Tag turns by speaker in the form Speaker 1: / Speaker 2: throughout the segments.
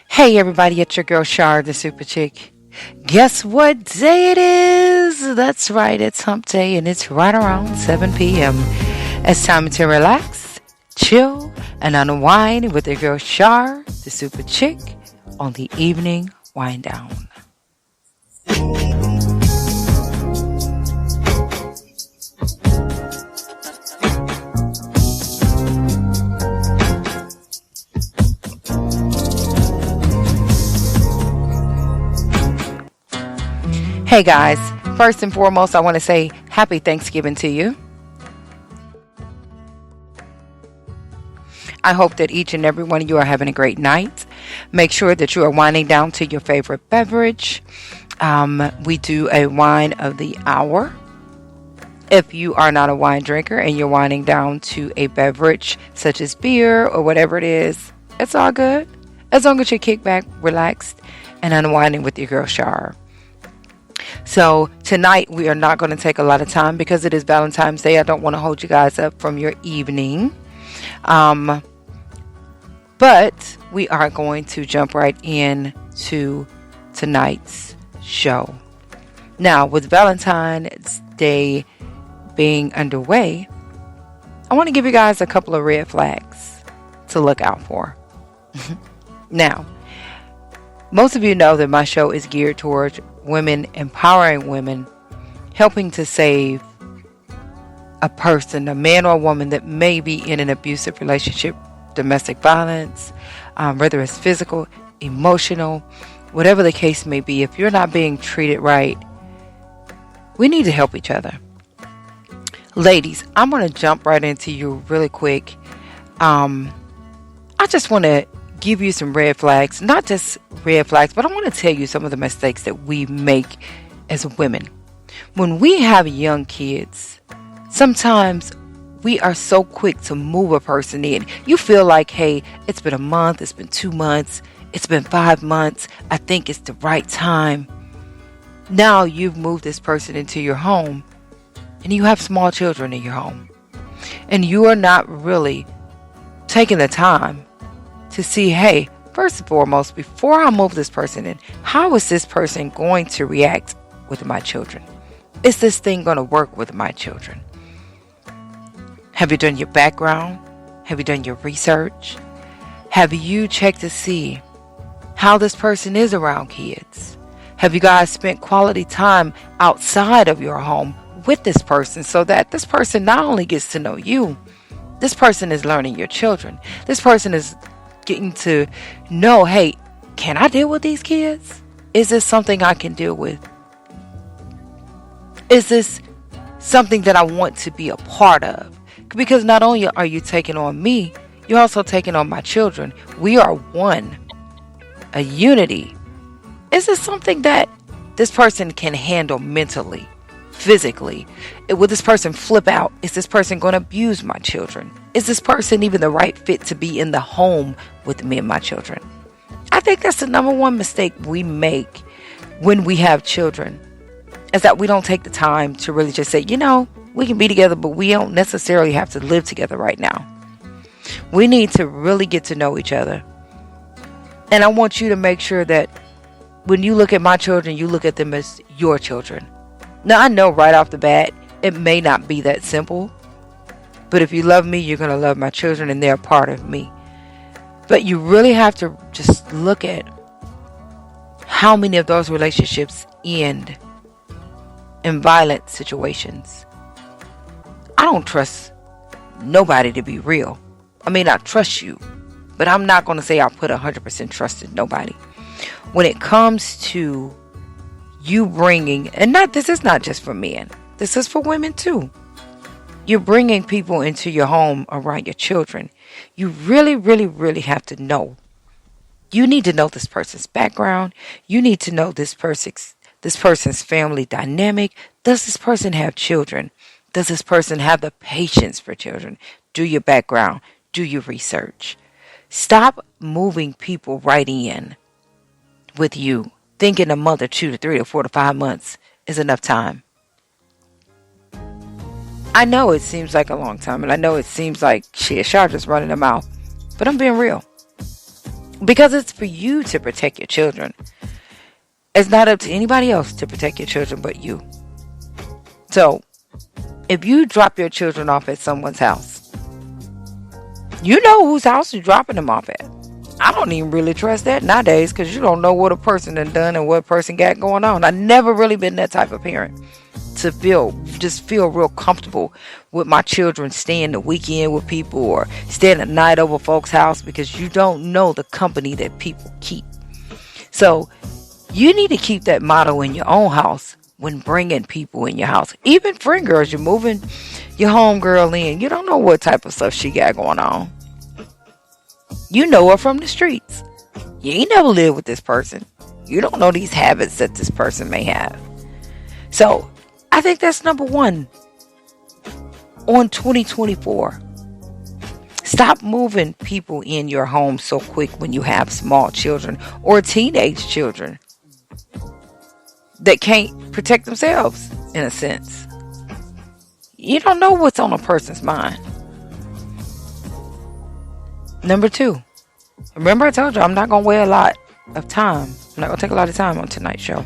Speaker 1: Hey everybody, it's your girl Shar, the Super Chick. Guess what day it is? That's right, it's hump day and it's right around 7 p.m. It's time to relax, chill, and unwind with your girl Shar, the Super Chick, on the evening wind down. Hey guys, first and foremost, I want to say happy Thanksgiving to you. I hope that each and every one of you are having a great night. Make sure that you are winding down to your favorite beverage. We do a wine of the hour. If you are not a wine drinker and you're winding down to a beverage such as beer or whatever it is, it's all good. As long as you kick back, relaxed, and unwinding with your girl Shar. So tonight we are not going to take a lot of time because it is Valentine's Day. I don't want to hold you guys up from your evening. But we are going to jump right in to tonight's show. Now, with Valentine's Day being underway, I want to give you guys a couple of red flags to look out for. Now, most of you know that my show is geared towards women, empowering women, helping to save a person, a man or a woman that may be in an abusive relationship, domestic violence, whether it's physical, emotional, whatever the case may be. If you're not being treated right, we need to help each other. Ladies, I'm going to jump right into you really quick. I just want to give you some red flags, not just red flags, but I want to tell you some of the mistakes that we make as women. When we have young kids, sometimes we are so quick to move a person in. You feel like, hey, it's been a month, it's been 2 months, it's been 5 months. I think it's the right time. Now you've moved this person into your home and you have small children in your home. And you are not really taking the time to see, hey, first and foremost, before I move this person in, how is this person going to react with my children? Is this thing going to work with my children? Have you done your background? Have you done your research? Have you checked to see how this person is around kids? Have you guys spent quality time outside of your home with this person so that this person not only gets to know you, this person is learning your children. This person is getting to know, hey, can I deal with these kids? Is this something I can deal with? Is this something that I want to be a part of? Because not only are you taking on me, you're also taking on my children. We are one, a unity. Is this something that this person can handle mentally, physically? Will this person flip out? Is this person going to abuse my children? Is this person even the right fit to be in the home with me and my children? I think that's the number one mistake we make when we have children, is that we don't take the time to really just say, we can be together, but we don't necessarily have to live together right now. We need to really get to know each other. And I want you to make sure that when you look at my children, you look at them as your children. Now, I know right off the bat, it may not be that simple. But if you love me, you're going to love my children and they're a part of me. But you really have to just look at how many of those relationships end in violent situations. I don't trust nobody to be real. I mean, I trust you, but I'm not going to say I put 100% trust in nobody. When it comes to you bringing, this is not just for men, this is for women too. You're bringing people into your home around your children. You really, really, really have to know. You need to know this person's background. You need to know this person's family dynamic. Does this person have children? Does this person have the patience for children? Do your background. Do your research. Stop moving people right in with you, thinking a month or 2 to 3 to 4 to 5 months is enough time. I know it seems like a long time, and I know it seems like Shar just running her mouth, but I'm being real. Because it's for you to protect your children. It's not up to anybody else to protect your children but you. So, if you drop your children off at someone's house, you know whose house you're dropping them off at. I don't even really trust that nowadays because you don't know what a person done and what a person got going on. I've never really been that type of parent to feel real comfortable with my children staying the weekend with people or staying a night over folks' house because you don't know the company that people keep. So you need to keep that motto in your own house when bringing people in your house. Even friend girls, you're moving your home girl in. You don't know what type of stuff she got going on. You know her from the streets. You ain't never lived with this person. You don't know these habits that this person may have. So I think that's number one on 2024. Stop moving people in your home so quick when you have small children or teenage children that can't protect themselves, in a sense. You don't know what's on a person's mind. Number two, remember I told you I'm not going to waste a lot of time. I'm not going to take a lot of time on tonight's show.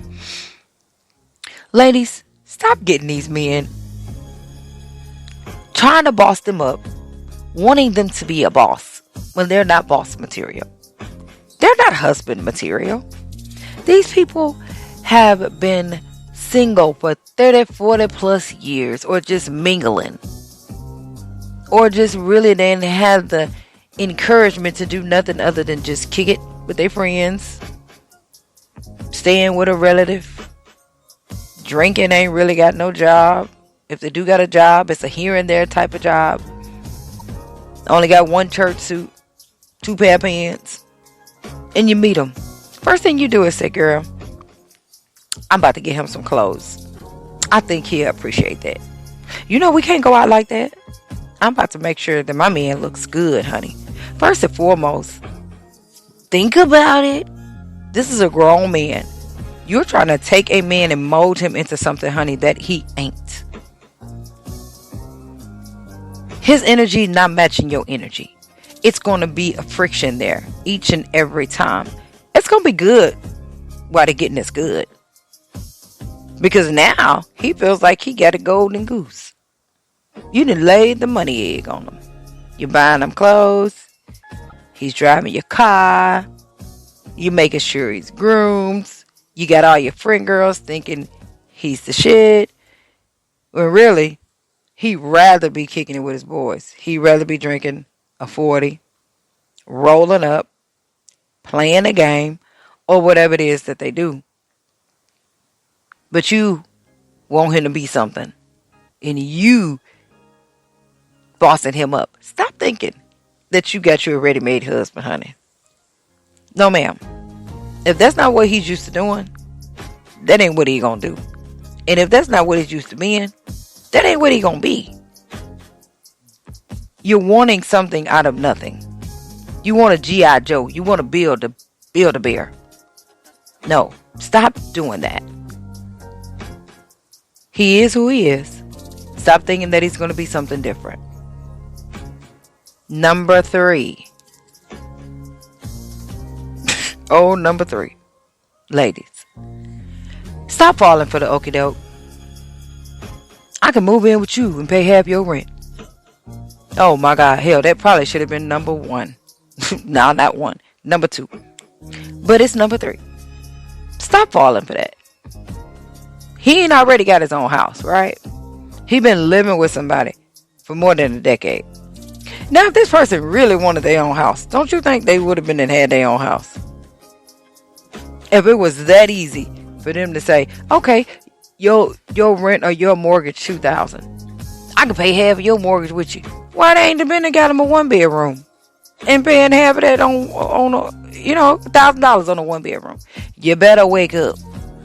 Speaker 1: Ladies, stop getting these men, trying to boss them up, wanting them to be a boss when they're not boss material. They're not husband material. These people have been single for 30, 40 plus years, or just mingling, or just really didn't have the encouragement to do nothing other than just kick it with their friends, staying with a relative, drinking, ain't really got no job. If they do got a job, it's a here and there type of job. Only got one church suit, 2 pair of pants, and you meet them. First thing you do is say, girl, I'm about to get him some clothes. I think he'll appreciate that. You know, we can't go out like that. I'm about to make sure that my man looks good, honey. First and foremost, think about it. This is a grown man. You're trying to take a man and mold him into something, honey, that he ain't. His energy not matching your energy. It's going to be a friction there each and every time. It's going to be good while they're getting this good. Because now he feels like he got a golden goose. You done laid the money egg on him. You're buying him clothes. He's driving your car. You're making sure he's groomed. You got all your friend girls thinking he's the shit. When really, he'd rather be kicking it with his boys. He'd rather be drinking a 40, rolling up, playing a game, or whatever it is that they do. But you want him to be something. And you bossing him up. Stop thinking that you got you a ready-made husband, honey. No, ma'am. If that's not what he's used to doing, that ain't what he gonna do. And if that's not what he's used to being, that ain't what he gonna be. You're wanting something out of nothing. You want a G.I. Joe. You want to build a bear. No, stop doing that. He is who he is. Stop thinking that he's going to be something different. Number 3. Number 3. Ladies, stop falling for the okie doke. I can move in with you and pay half your rent. Oh my God, hell, that probably should have been number 1. No, not 1. Number 2. But it's number 3. Stop falling for that. He ain't already got his own house, right? He been living with somebody for more than a decade. Now, if this person really wanted their own house, don't you think they would have been and had their own house? If it was that easy for them to say, okay, your rent or your mortgage $2,000, I can pay half of your mortgage with you. Why they ain't been and got him a 1-bedroom and paying half of that on $1,000 on a 1-bedroom? You better wake up.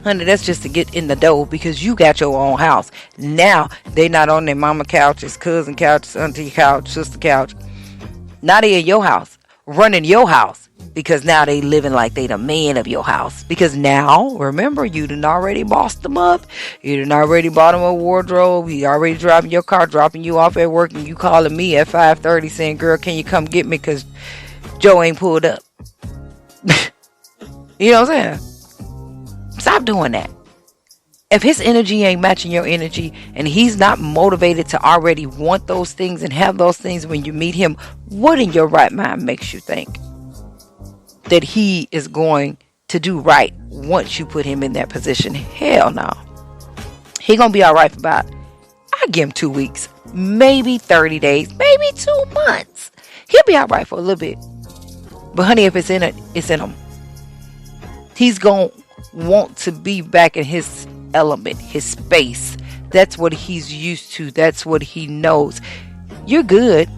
Speaker 1: Honey, that's just to get in the door because you got your own house. Now, they not on their mama couches, cousin couches, auntie couch, sister couch. Now they in your house, running your house because now they living like they the man of your house. Because now, remember, you done already bossed them up. You done already bought them a wardrobe. He already driving your car, dropping you off at work, and you calling me at 5:30 saying, girl, can you come get me because Joe ain't pulled up. You know what I'm saying? Stop doing that. If his energy ain't matching your energy and he's not motivated to already want those things and have those things when you meet him, what in your right mind makes you think that he is going to do right once you put him in that position? Hell no. He gonna be all right for about, I give him 2 weeks, maybe 30 days, maybe 2 months. He'll be all right for a little bit. But honey, if it's in it, it's in him. He's gonna want to be back in his element, his space. That's what he's used to. That's what he knows. You're good.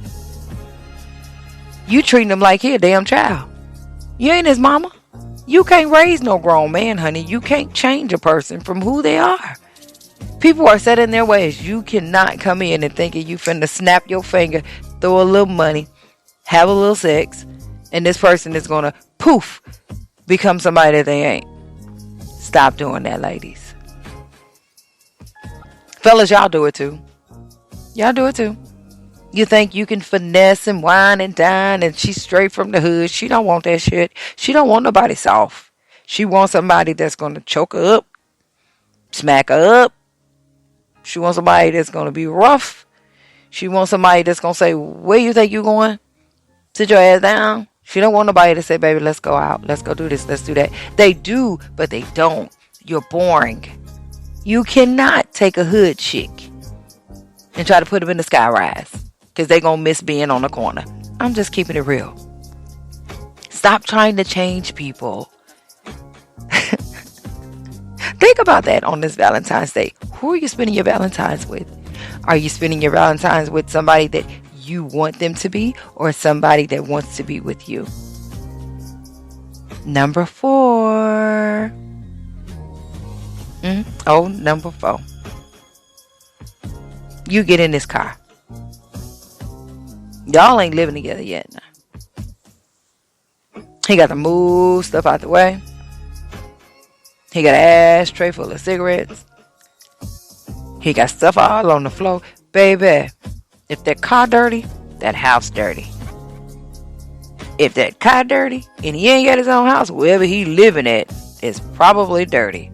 Speaker 1: You treating him like he a damn child. You ain't his mama. You can't raise no grown man, honey. You can't change a person from who they are. People are set in their ways. You cannot come in and thinking you finna snap your finger, throw a little money, have a little sex, and this person is gonna poof become somebody that they ain't. Stop doing that, ladies. Fellas, y'all do it too. Y'all do it too. You think you can finesse and wine and dine, and she's straight from the hood. She don't want that shit. She don't want nobody soft. She wants somebody that's going to choke her up, smack her up. She wants somebody that's going to be rough. She wants somebody that's going to say, where you think you going? Sit your ass down. She don't want nobody to say, baby, let's go out. Let's go do this. Let's do that. They do, but they don't. You're boring. You cannot take a hood chick and try to put them in the sky rise, because they're going to miss being on the corner. I'm just keeping it real. Stop trying to change people. Think about that on this Valentine's Day. Who are you spending your Valentine's with? Are you spending your Valentine's with somebody that you want them to be, or somebody that wants to be with you? Number 4. Number 4. You get in this car. Y'all ain't living together yet now. He got to move stuff out the way. He got an ashtray full of cigarettes. He got stuff all on the floor. Baby, if that car dirty, that house dirty. If that car dirty and he ain't got his own house, wherever he living at is probably dirty.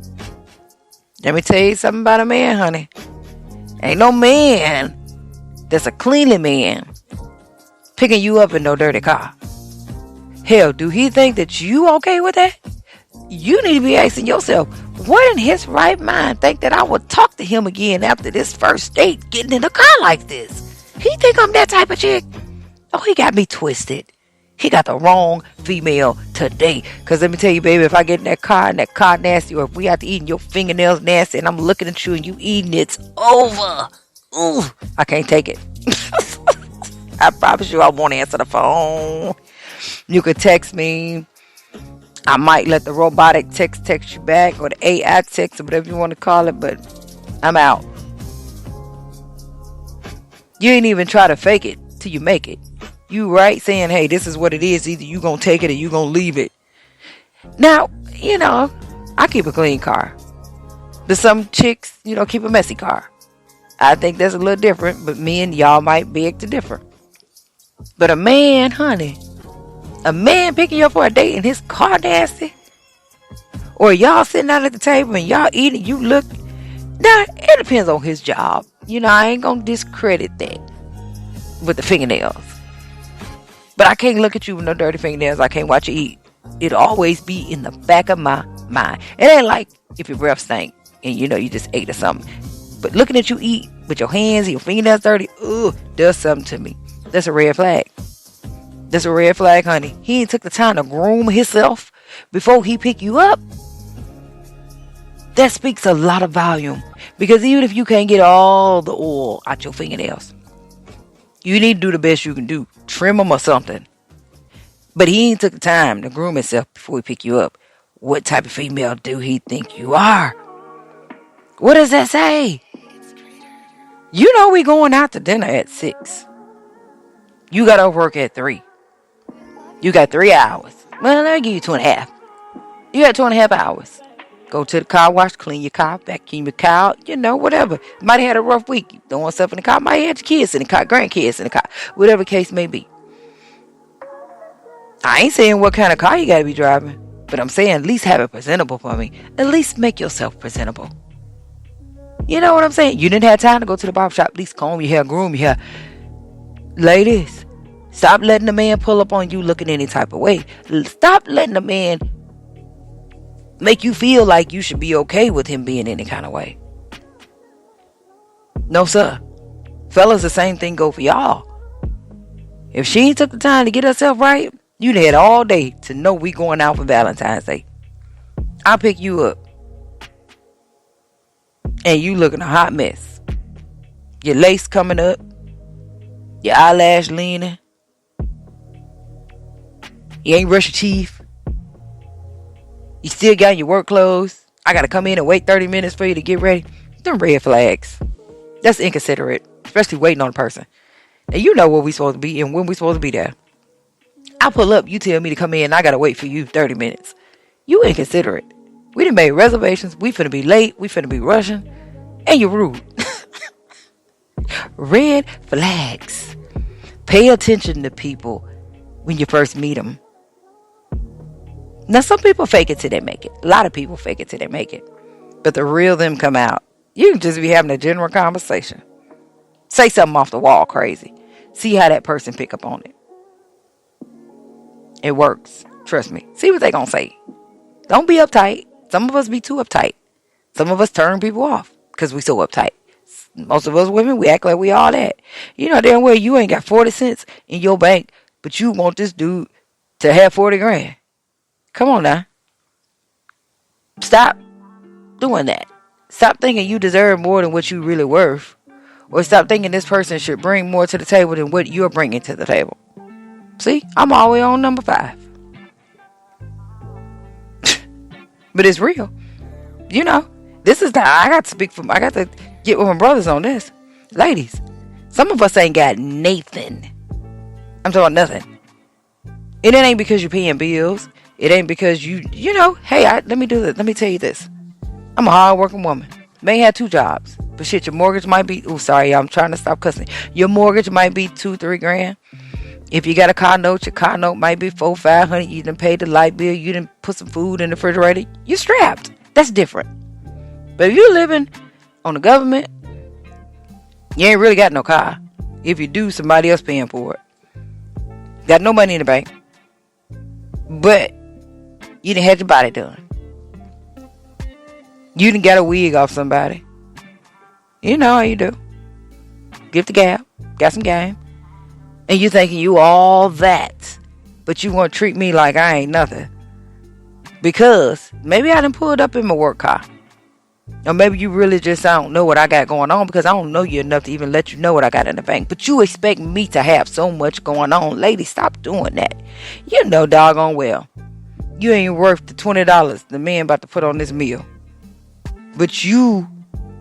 Speaker 1: Let me tell you something about a man, honey. Ain't no man that's a cleanly man picking you up in no dirty car. Hell, do he think that you okay with that? You need to be asking yourself, what in his right mind think that I would talk to him again after this first date getting in a car like this? He think I'm that type of chick? Oh, he got me twisted. He got the wrong female today. Because let me tell you, baby, if I get in that car and that car nasty, or if we have to eat and your fingernails nasty and I'm looking at you and you eating, it's over. Ooh, I can't take it. I promise you I won't answer the phone. You could text me. I might let the robotic text you back, or the AI text, or whatever you want to call it, but I'm out. You ain't even try to fake it till you make it. You right saying, hey, this is what it is. Either you gonna take it or you gonna leave it. Now, I keep a clean car. But some chicks, keep a messy car. I think that's a little different, but me and y'all might beg to differ. But a man, honey, a man picking you up for a date and his car nasty, or y'all sitting out at the table and y'all eating, you look, now it depends on his job. I ain't gonna discredit that with the fingernails. But I can't look at you with no dirty fingernails. I can't watch you eat. It'll always be in the back of my mind. It ain't like if your breath stank and you just ate or something. But looking at you eat with your hands and your fingernails dirty, does something to me. That's a red flag. That's a red flag, honey. He ain't took the time to groom himself before he pick you up. That speaks a lot of volume. Because even if you can't get all the oil out your fingernails, you need to do the best you can do. Trim them or something. But he ain't took the time to groom himself before he pick you up. What type of female do he think you are? What does that say? We going out to dinner at 6. You got to work at 3. You got 3 hours. Well, let me give you 2.5. You got 2.5 hours. Go to the car wash, clean your car, vacuum your car, whatever. Might have had a rough week. You throwing stuff in the car. Might have had your kids in the car, grandkids in the car. Whatever the case may be. I ain't saying what kind of car you got to be driving. But I'm saying, at least have it presentable for me. At least make yourself presentable. You know what I'm saying? You didn't have time to go to the barber shop. At least comb your hair, groom your hair. Ladies, stop letting the man pull up on you looking any type of way. Stop letting the man make you feel like you should be okay with him being any kind of way. No, sir. Fellas, the same thing go for y'all. If she ain't took the time to get herself right, you'd had all day to know we going out for Valentine's Day. I'll pick you up. And you looking a hot mess. Your lace coming up. Your eyelash leaning. You ain't brushed your teeth. You still got your work clothes. I gotta come in and wait 30 minutes for you to get ready. Them red flags. That's inconsiderate. Especially waiting on a person. And you know where we supposed to be and when we supposed to be there. I pull up, you tell me to come in, I gotta wait for you 30 minutes. You inconsiderate. We done made reservations. We finna be late. We finna be rushing. And you're rude. Red flags. Pay attention to people when you first meet them. Now, some people fake it till they make it. A lot of people fake it till they make it. But the real them come out. You can just be having a general conversation. Say something off the wall crazy. See how that person pick up on it. It works. Trust me. See what they gonna say. Don't be uptight. Some of us be too uptight. Some of us turn people off because we so uptight. Most of us women, we act like we all that. You know damn well you ain't got 40 cents in your bank, but you want this dude to have 40 grand. Come on now. Stop doing that. Stop thinking you deserve more than what you really worth. Or stop thinking this person should bring more to the table than what you're bringing to the table. See, I'm always on number 5. But it's real. You know, this is I got to get with my brothers on this. Ladies, some of us ain't got Nathan. I'm talking nothing. And it ain't because you're paying bills. It ain't because you know, hey, let me do this. Let me tell you this. I'm a hard-working woman. May have 2 jobs. But shit, your mortgage might be, I'm trying to stop cussing. Your mortgage might be $2-3 grand. If you got a car note, your car note might be $400-500. You done paid the light bill. You done put some food in the refrigerator. You're strapped. That's different. But if you're living on the government, you ain't really got no car. If you do, somebody else paying for it. Got no money in the bank. But you done had your body done. You done got a wig off somebody. You know how you do. Get the gap. Got some game. And you thinking you all that. But you want to treat me like I ain't nothing. Because maybe I done pulled up in my work car. Or maybe you really just don't know what I got going on. Because I don't know you enough to even let you know what I got in the bank. But you expect me to have so much going on. Ladies, stop doing that. You know doggone well. You ain't worth the $20 the man about to put on this meal. But you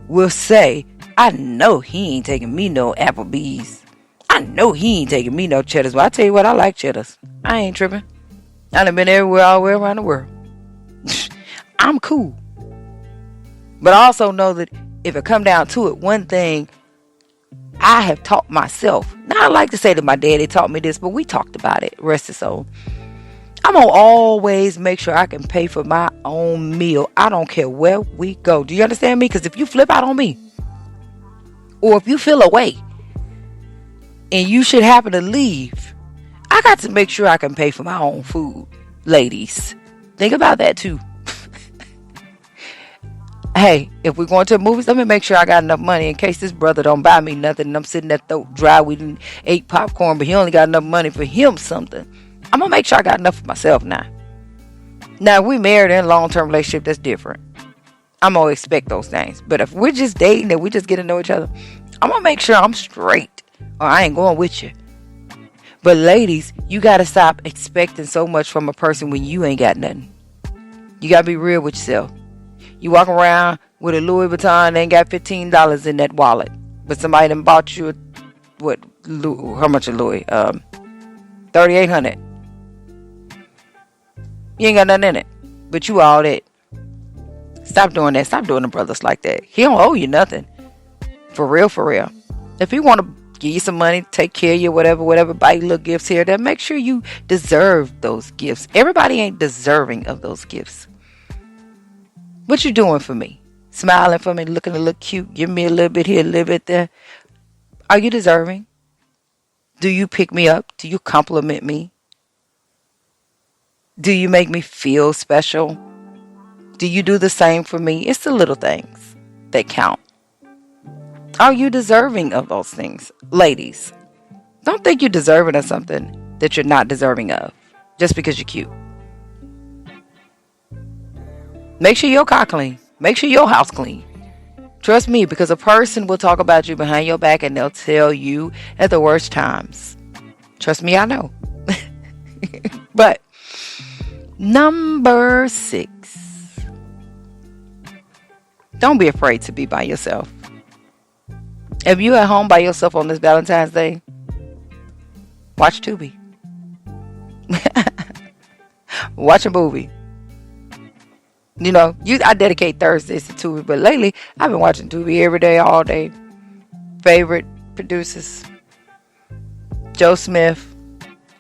Speaker 1: will say, I know he ain't taking me no Applebee's. I know he ain't taking me no Cheddars. Well, I tell you what, I like Cheddars. I ain't tripping. I done been everywhere, all the way around the world. I'm cool. But I also know that if it come down to it, one thing I have taught myself. Now, I like to say that my daddy taught me this, but we talked about it. Rest his soul. I'm going to always make sure I can pay for my own meal. I don't care where we go. Do you understand me? Because if you flip out on me, or if you feel away, and you should happen to leave, I got to make sure I can pay for my own food. Ladies, think about that too. Hey, if we're going to the movies, let me make sure I got enough money in case this brother don't buy me nothing and I'm sitting at the throat dry. We didn't ate popcorn, but he only got enough money for him something. I'm going to make sure I got enough for myself now. Now, if we married in a long-term relationship, that's different. I'm going to expect those things. But if we're just dating and we just get to know each other, I'm going to make sure I'm straight or I ain't going with you. But ladies, you got to stop expecting so much from a person when you ain't got nothing. You got to be real with yourself. You walk around with a Louis Vuitton and ain't got $15 in that wallet. But somebody done bought you how much a Louis? $3,800. You ain't got nothing in it. But you all that. Stop doing that. Stop doing the brothers like that. He don't owe you nothing. For real, for real. If he want to give you some money, take care of you, whatever, buy you little gifts here. Then make sure you deserve those gifts. Everybody ain't deserving of those gifts. What you doing for me? Smiling for me, looking a little cute, giving me a little bit here, a little bit there. Are you deserving? Do you pick me up? Do you compliment me? Do you make me feel special? Do you do the same for me? It's the little things that count. Are you deserving of those things? Ladies, don't think you're deserving of something that you're not deserving of just because you're cute. Make sure your car clean. Make sure your house clean. Trust me, because a person will talk about you behind your back and they'll tell you at the worst times. Trust me, I know. But number 6. Don't be afraid to be by yourself. If you at home by yourself on this Valentine's Day, watch Tubi. Watch a movie. You know, I dedicate Thursdays to Tubi, but lately I've been watching Tubi every day, all day. Favorite producers: Joe Smith,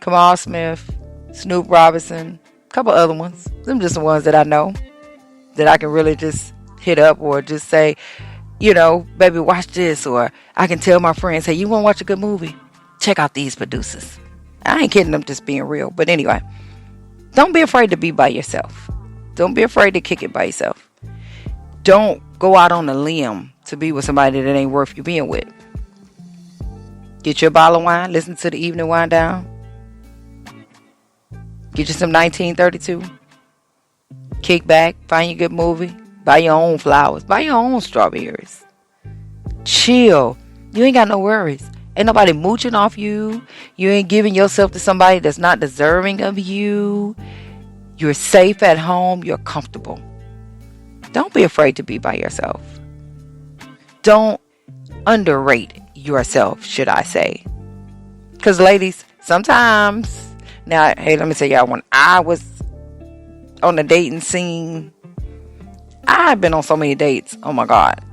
Speaker 1: Kamal Smith, Snoop Robinson, a couple other ones. Them just the ones that I know that I can really just hit up or just say, you know, baby, watch this. Or I can tell my friends, hey, you want to watch a good movie? Check out these producers. I ain't kidding, I'm just being real. But anyway, don't be afraid to be by yourself. Don't be afraid to kick it by yourself. Don't go out on a limb to be with somebody that ain't worth you being with. Get your bottle of wine. Listen to the evening wind down. Get you some 1932. Kick back. Find you a good movie. Buy your own flowers. Buy your own strawberries. Chill. You ain't got no worries. Ain't nobody mooching off you. You ain't giving yourself to somebody that's not deserving of you. You're safe at home. You're comfortable. Don't be afraid to be by yourself. Don't underrate yourself, should I say. Because ladies, sometimes, now, hey, let me tell y'all, when I was on the dating scene, I've been on so many dates. Oh my God.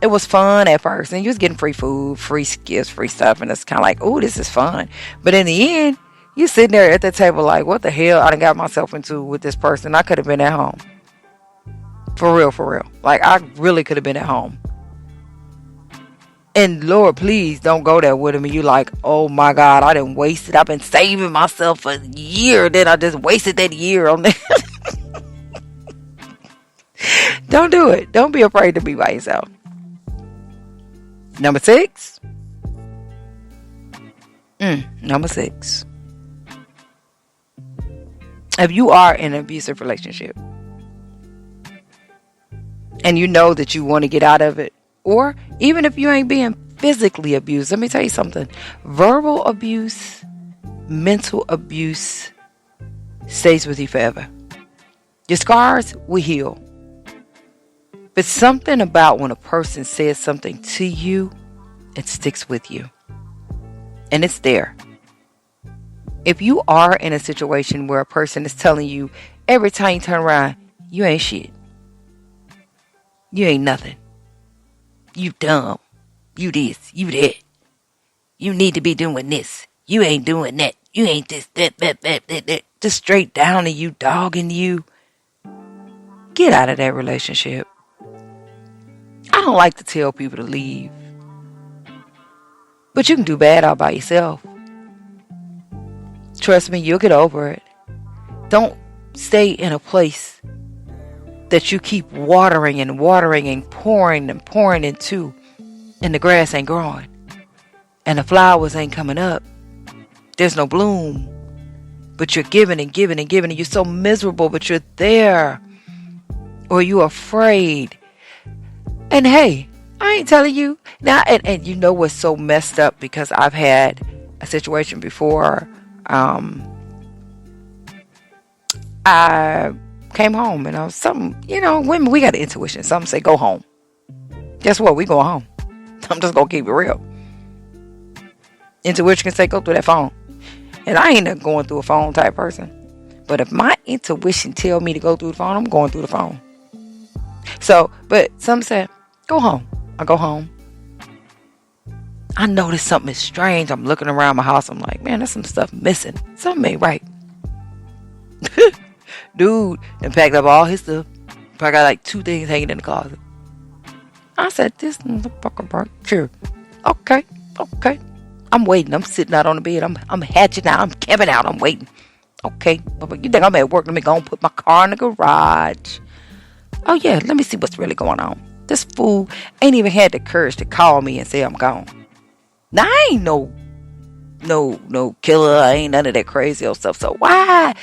Speaker 1: It was fun at first. And you was getting free food, free gifts, free stuff. And it's kind of like, oh, this is fun. But in the end, you sitting there at the table like, what the hell I done got myself into with this person? I could have been at home. For real. Like, I really could have been at home. And Lord, please don't go there with him. And you like, oh my God, I done wasted. I've been saving myself a year. Then I just wasted that year on that. Don't do it. Don't be afraid to be by yourself. Number 6. Number 6. If you are in an abusive relationship and you know that you want to get out of it, or even if you ain't being physically abused, let me tell you something. Verbal abuse, mental abuse stays with you forever. Your scars will heal. But something about when a person says something to you, it sticks with you. And it's there. If you are in a situation where a person is telling you every time you turn around, you ain't shit. You ain't nothing. You dumb. You this. You that. You need to be doing this. You ain't doing that. You ain't this, that. Just straight down to you, dogging you. Get out of that relationship. I don't like to tell people to leave. But you can do bad all by yourself. Trust me, you'll get over it. Don't stay in a place that you keep watering and pouring into, and the grass ain't growing. And the flowers ain't coming up. There's no bloom. But you're giving and you're so miserable, but you're there. Or you're afraid. And hey, I ain't telling you. Now, and you know what's so messed up, because I've had a situation before. I came home and I was women, we got intuition. Some say go home. Guess what? We go home. I'm just gonna keep it real. Intuition can say go through that phone. And I ain't a going through a phone type person. But if my intuition tell me to go through the phone, I'm going through the phone. So, but some said, go home. I go home. I noticed something is strange. I'm looking around my house. I'm like, man, there's some stuff missing. Something ain't right. Dude, and packed up all his stuff. I got like 2 things hanging in the closet. I said, this motherfucker burnt. Sure. Okay. I'm waiting. I'm sitting out on the bed. I'm hatching out. I'm camping out. I'm waiting. Okay. You think I'm at work? Let me go and put my car in the garage. Oh, yeah. Let me see what's really going on. This fool ain't even had the courage to call me and say I'm gone. Now, I ain't no killer. I ain't none of that crazy old stuff. So why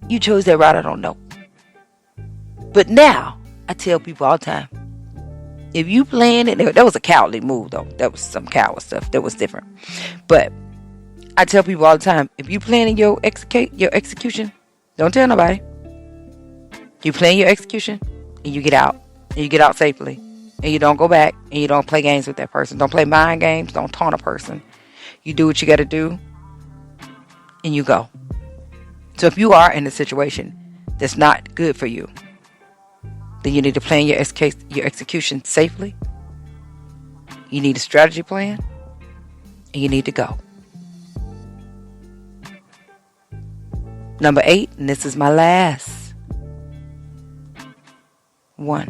Speaker 1: you chose that route, I don't know. But now, I tell people all the time, if you plan it, that was a cowardly move, though. That was some coward stuff. That was different. But I tell people all the time, if you planning your execution, don't tell nobody. You plan your execution, and you get out. And you get out safely. And you don't go back, and you don't play games with that person. Don't play mind games. Don't taunt a person. You do what you got to do, and you go. So if you are in a situation that's not good for you, then you need to plan your execution safely. You need a strategy plan, and you need to go. Number 8, and this is my last one.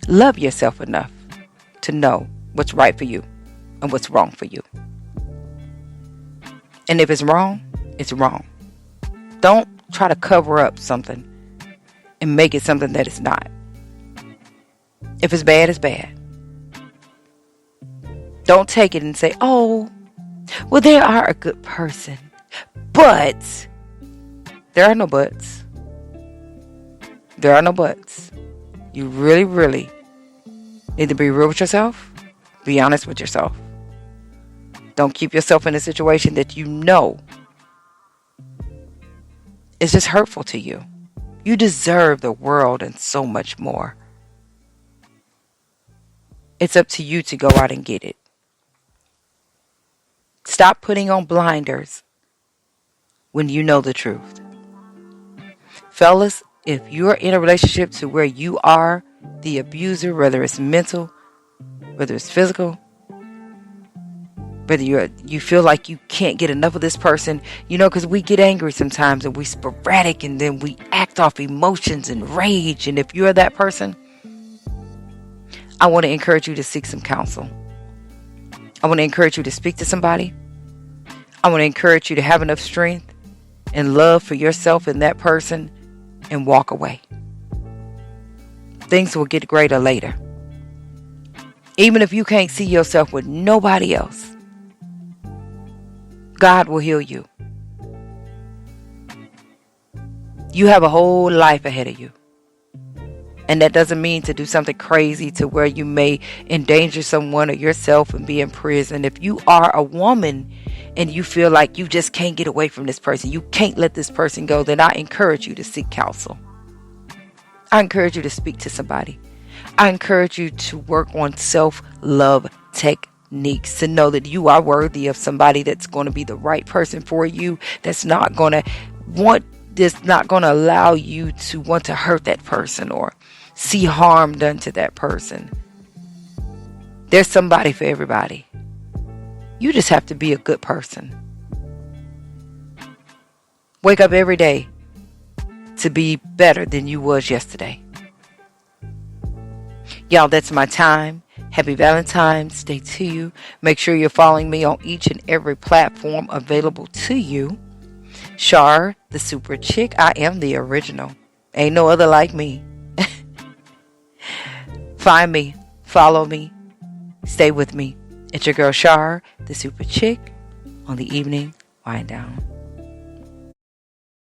Speaker 1: Love yourself enough to know what's right for you and what's wrong for you. And if it's wrong, it's wrong. Don't try to cover up something and make it something that it's not. If it's bad, it's bad. Don't take it and say, oh, well, they are a good person. But there are no buts. There are no buts. You really, really need to be real with yourself. Be honest with yourself. Don't keep yourself in a situation that you know is just hurtful to you. You deserve the world and so much more. It's up to you to go out and get it. Stop putting on blinders when you know the truth. Fellas, if you're in a relationship to where you are the abuser, whether it's mental, whether it's physical, whether you feel like you can't get enough of this person, because we get angry sometimes and we sporadic and then we act off emotions and rage. And if you're that person, I want to encourage you to seek some counsel. I want to encourage you to speak to somebody. I want to encourage you to have enough strength and love for yourself and that person and walk away. Things will get greater later. Even if you can't see yourself with nobody else, God will heal you. You have a whole life ahead of you. And that doesn't mean to do something crazy to where you may endanger someone or yourself and be in prison. If you are a woman and you feel like you just can't get away from this person, you can't let this person go, then I encourage you to seek counsel. I encourage you to speak to somebody. I encourage you to work on self-love techniques to know that you are worthy of somebody that's going to be the right person for you, that's not going to allow you to want to hurt that person or see harm done to that person. There's somebody for everybody. You just have to be a good person. Wake up every day to be better than you was yesterday. Y'all, that's my time. Happy Valentine's Day to you. Make sure you're following me on each and every platform available to you. Shar, the super chick. I am the original. Ain't no other like me. Find me. Follow me. Stay with me. It's your girl Shar, the super chick, on the Evening Wind Down.